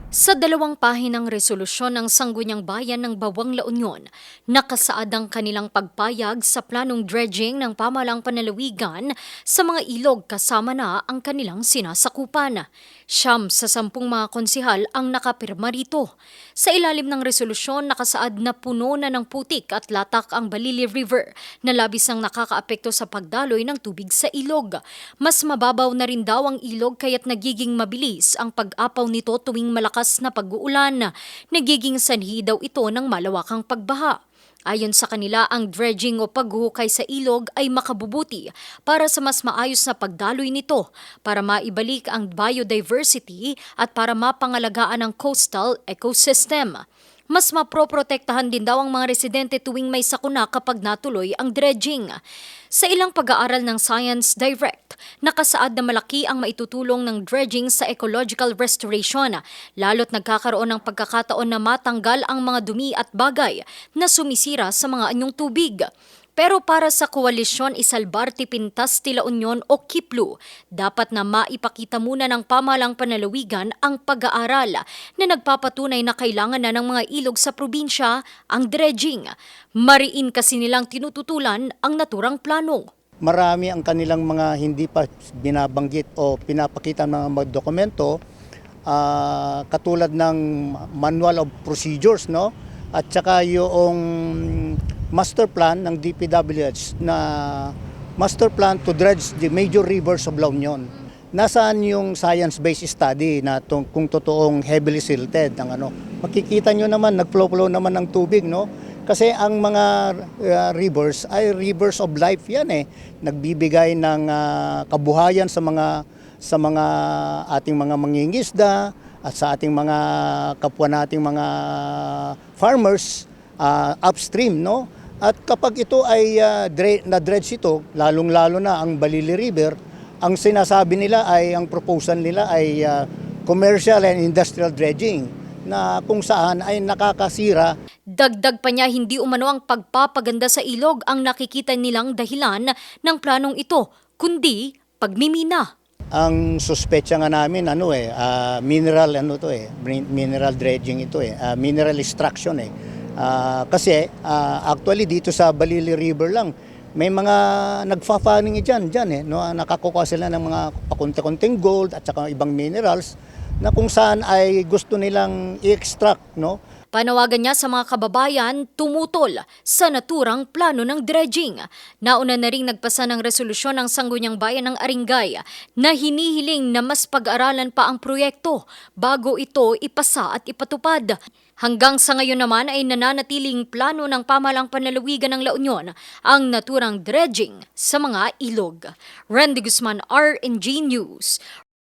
Sa dalawang pahinang resolusyon ng Sangguniang Bayan ng Bawang La Union, nakasaad ang kanilang pagpayag sa planong dredging ng pamahalang panlalawigan sa mga ilog kasama na ang kanilang sinasakupan. 9 sa 10 mga konsihal ang nakapirma rito. Sa ilalim ng resolusyon, nakasaad na puno na ng putik at latak ang Balili River na labis ang nakakaapekto sa pagdaloy ng tubig sa ilog. Mas mababaw na rin daw ang ilog kaya't nagiging mabilis ang pag-apaw nito tuwing malakas na pag-uulan. Nagiging sanhi daw ito ng malawakang pagbaha. Ayon sa kanila, ang dredging o paghuhukay sa ilog ay makabubuti para sa mas maayos na pagdaloy nito, para maibalik ang biodiversity at para mapangalagaan ang coastal ecosystem. Mas maproprotektahan din daw ang mga residente tuwing may sakuna kapag natuloy ang dredging. Sa ilang pag-aaral ng Science Direct, nakasaad na malaki ang maitutulong ng dredging sa ecological restoration, lalo't nagkakaroon ng pagkakataon na matanggal ang mga dumi at bagay na sumisira sa mga anyong tubig. Pero para sa Koalisyon Isalbarte Pintas de la Union o KIPLU, dapat na maipakita muna ng pamahalang panlalawigan ang pag-aaral na nagpapatunay na kailangan na ng mga ilog sa probinsya ang dredging. Mariin kasi nilang tinututulan ang naturang plano. Marami ang kanilang mga hindi pa binabanggit o pinapakita ng mga dokumento, katulad ng Manual of Procedures, no? At saka yung master plan ng DPWH na master plan to dredge the major rivers of La Union. Nasaan yung science-based study na kung totoong heavily silted ang ano? Makikita nyo naman, nag-flow naman ng tubig, no? Kasi ang mga rivers ay rivers of life yan eh. Nagbibigay ng kabuhayan sa mga ating mga mangingisda at sa ating mga kapwa nating mga farmers upstream, no? At kapag ito ay na-dredge ito, lalong-lalo na ang Balili River, ang sinasabi nila ay, ang proposal nila ay commercial and industrial dredging na kung saan ay nakakasira. Dagdag pa niya, hindi umano ang pagpapaganda sa ilog ang nakikita nilang dahilan ng planong ito, kundi pagmimina. Ang suspetsa nga namin mineral mineral dredging ito mineral extraction kasi actually dito sa Balili River lang may mga nagfa-fanning diyan no, nakakuha sila ng mga pakunti-kunting gold at saka ibang minerals na kung saan ay gusto nilang i-extract, no. Panawagan niya sa mga kababayan tumutol sa naturang plano ng dredging. Nauna na ring nagpasa ng resolusyon ng Sangguniang Bayan ng Aringay na hinihiling na mas pag-aralan pa ang proyekto bago ito ipasa at ipatupad. Hanggang sa ngayon naman ay nananatiling plano ng pamahalang panlalawigan ng La Union ang naturang dredging sa mga ilog. Randy Guzman, RNG News.